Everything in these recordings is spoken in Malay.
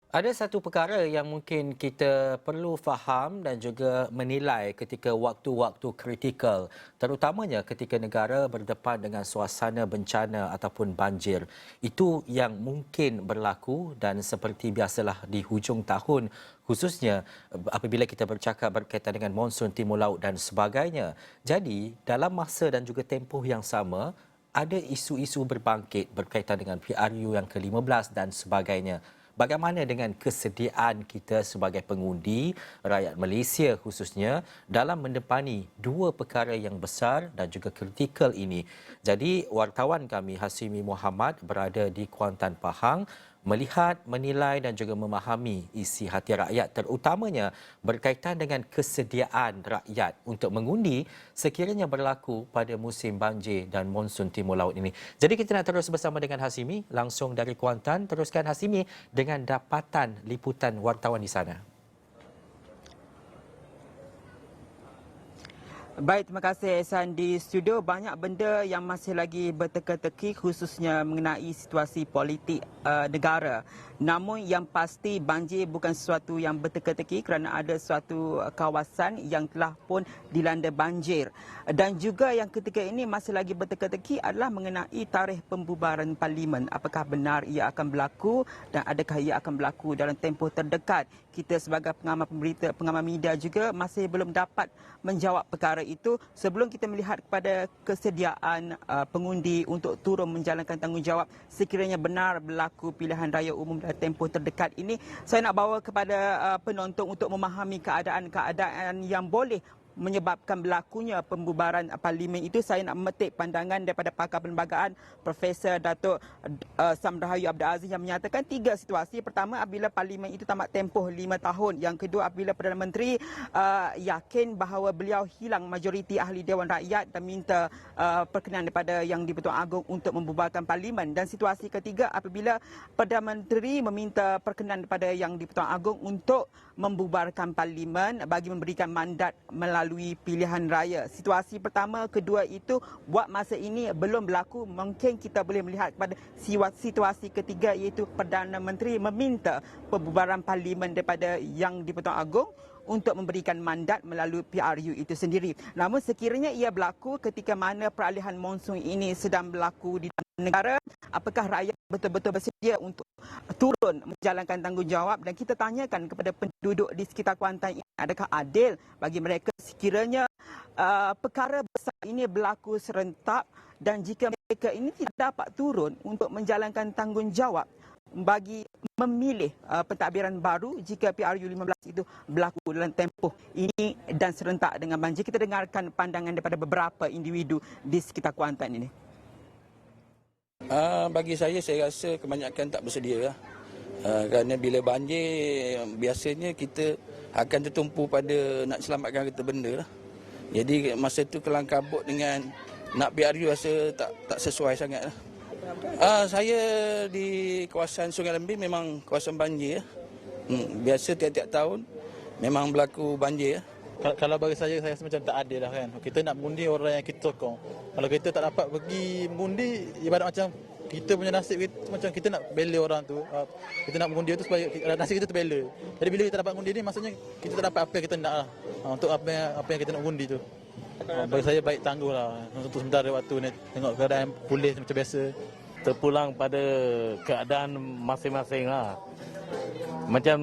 Ada satu perkara yang mungkin kita perlu faham dan juga menilai ketika waktu-waktu kritikal, terutamanya ketika negara berdepan dengan suasana bencana ataupun banjir. Itu yang mungkin berlaku dan seperti biasalah di hujung tahun, khususnya apabila kita bercakap berkaitan dengan monsun timur laut dan sebagainya. Jadi, dalam masa dan juga tempoh yang sama, ada isu-isu berbangkit berkaitan dengan PRU yang ke-15 dan sebagainya. Bagaimana dengan kesediaan kita sebagai pengundi, rakyat Malaysia khususnya, dalam mendepani dua perkara yang besar dan juga kritikal ini? Jadi, wartawan kami Hasimi Muhammad berada di Kuantan, Pahang, melihat, menilai dan juga memahami isi hati rakyat, terutamanya berkaitan dengan kesediaan rakyat untuk mengundi sekiranya berlaku pada musim banjir dan monsun timur laut ini. Jadi kita nak terus bersama dengan Hasimi langsung dari Kuantan. Teruskan Hasimi dengan dapatan liputan wartawan di sana. Baik, terima kasih Ehsan. Di studio banyak benda yang masih lagi berteka-teki khususnya mengenai situasi politik negara. Namun yang pasti banjir bukan sesuatu yang berteka-teki kerana ada suatu kawasan yang telah pun dilanda banjir. Dan juga yang ketika ini masih lagi berteka-teki adalah mengenai tarikh pembubaran parlimen. Apakah benar ia akan berlaku dan adakah ia akan berlaku dalam tempoh terdekat. Kita sebagai pengamal pemberita, pengamal media juga masih belum dapat menjawab perkara itu sebelum kita melihat kepada kesediaan pengundi untuk turun menjalankan tanggungjawab sekiranya benar berlaku pilihan raya umum dalam tempoh terdekat ini. Saya nak bawa kepada penonton untuk memahami keadaan-keadaan yang boleh menyebabkan berlakunya pembubaran parlimen itu. Saya nak memetik pandangan daripada pakar perlembagaan Profesor Datuk Samrahayu Abdul Aziz yang menyatakan tiga situasi. Pertama, apabila parlimen itu tamat tempoh 5 tahun. Yang kedua, apabila Perdana Menteri yakin bahawa beliau hilang majoriti ahli Dewan Rakyat dan minta perkenan daripada Yang di-Pertuan Agong untuk membubarkan parlimen. Dan situasi ketiga, apabila Perdana Menteri meminta perkenan daripada Yang di-Pertuan Agong untuk membubarkan parlimen bagi memberikan mandat melalui pilihan raya. Situasi pertama, kedua itu buat masa ini belum berlaku. Mungkin kita boleh melihat pada situasi ketiga iaitu Perdana Menteri meminta pembubaran parlimen daripada Yang di-Pertuan Agong untuk memberikan mandat melalui PRU itu sendiri. Namun sekiranya ia berlaku ketika mana peralihan monsun ini sedang berlaku di negara, apakah rakyat betul-betul bersedia untuk turun menjalankan tanggungjawab? Dan kita tanyakan kepada penduduk di sekitar Kuantan ini, adakah adil bagi mereka sekiranya perkara besar ini berlaku serentak dan jika mereka ini tidak dapat turun untuk menjalankan tanggungjawab bagi memilih pentadbiran baru jika PRU 15 itu berlaku dalam tempoh ini dan serentak dengan banjir. Kita dengarkan pandangan daripada beberapa individu di sekitar Kuantan ini. Bagi saya rasa kebanyakan tak bersedia lah. Kerana bila banjir, biasanya kita akan tertumpu pada nak selamatkan harta benda lah. Jadi masa tu kelang kabut dengan nak PRU rasa tak sesuai sangat lah. Saya di kawasan Sungai Lembih memang kawasan banjir. Biasa tiap-tiap tahun memang berlaku banjir. Kalau bagi saya rasa macam tak adil lah kan. Kita nak mengundi orang yang kita sokong. Kalau kita tak dapat pergi mengundi, ibarat macam kita punya nasib kita, macam kita nak bela orang tu. Kita nak mengundi tu supaya nasib kita terbela. Jadi bila kita dapat mengundi ni, maksudnya kita tak dapat apa yang kita nak lah. Untuk apa yang kita nak mengundi tu. Bagi saya baik tangguh lah. Untuk sementara waktu ni tengok keadaan pulih macam biasa. Terpulang pada keadaan masing-masing lah. Macam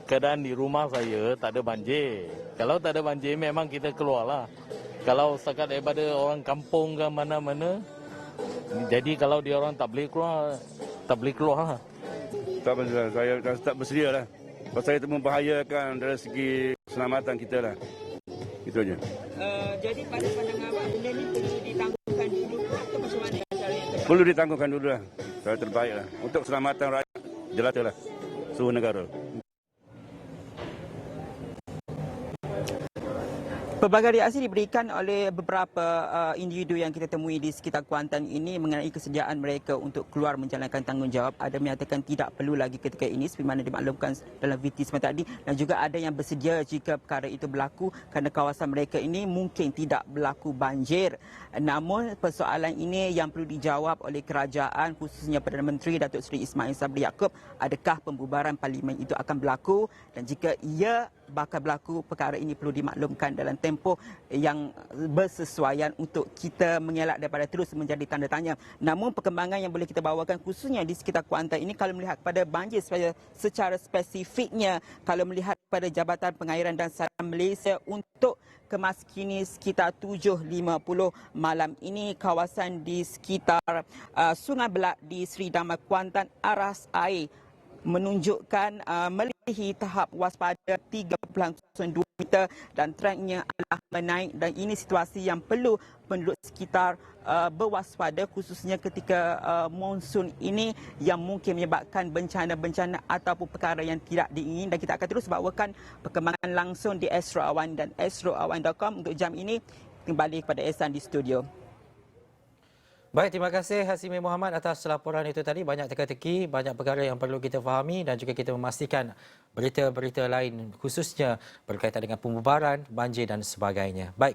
keadaan di rumah saya tak ada banjir. Kalau tak ada banjir memang kita keluar lah. Kalau setakat daripada orang kampung ke mana-mana, jadi kalau dia orang tak boleh keluar lah. Tak bersedia, saya tak bersedia lah. Pasal itu membahayakan dari segi keselamatan kita lah. Itu aja. Jadi pada pandangan awak, benda ni perlu ditangguhkan dulu atau macam mana cara yang terbaik? Perlu ditangguhkan dulu lah. Cara terbaik lah. Untuk keselamatan rakyat jelata lah. Seluruh negara. Pelbagai reaksi diberikan oleh beberapa individu yang kita temui di sekitar Kuantan ini mengenai kesediaan mereka untuk keluar menjalankan tanggungjawab. Ada menyatakan tidak perlu lagi ketika ini seperti mana dimaklumkan dalam VT semalam tadi, dan juga ada yang bersedia jika perkara itu berlaku kerana kawasan mereka ini mungkin tidak berlaku banjir. Namun persoalan ini yang perlu dijawab oleh kerajaan, khususnya Perdana Menteri Datuk Seri Ismail Sabri Yaakob, adakah pembubaran parlimen itu akan berlaku, dan jika ia bakal berlaku, perkara ini perlu dimaklumkan dalam tempoh yang bersesuaian untuk kita mengelak daripada terus menjadi tanda tanya. Namun perkembangan yang boleh kita bawakan khususnya di sekitar Kuantan ini, kalau melihat pada banjir secara spesifiknya, kalau melihat pada Jabatan Pengairan dan Saran Malaysia untuk kemaskini sekitar 7.50 malam ini, kawasan di sekitar Sungai Belak di Seri Damai Kuantan, aras air menunjukkan melebihi tahap waspada 3.2 meter dan trendnya adalah menaik, dan ini situasi yang perlu penduduk sekitar berwaspada khususnya ketika monsun ini yang mungkin menyebabkan bencana-bencana ataupun perkara yang tidak diingin. Dan kita akan terus bawakan perkembangan langsung di Astro Awan dan astroawan.com. Untuk jam ini kembali kepada Ehsan di studio. Baik, terima kasih Hasimi Muhammad atas laporan itu tadi. Banyak teka-teki, banyak perkara yang perlu kita fahami dan juga kita memastikan berita-berita lain khususnya berkaitan dengan pembubaran, banjir dan sebagainya. Baik,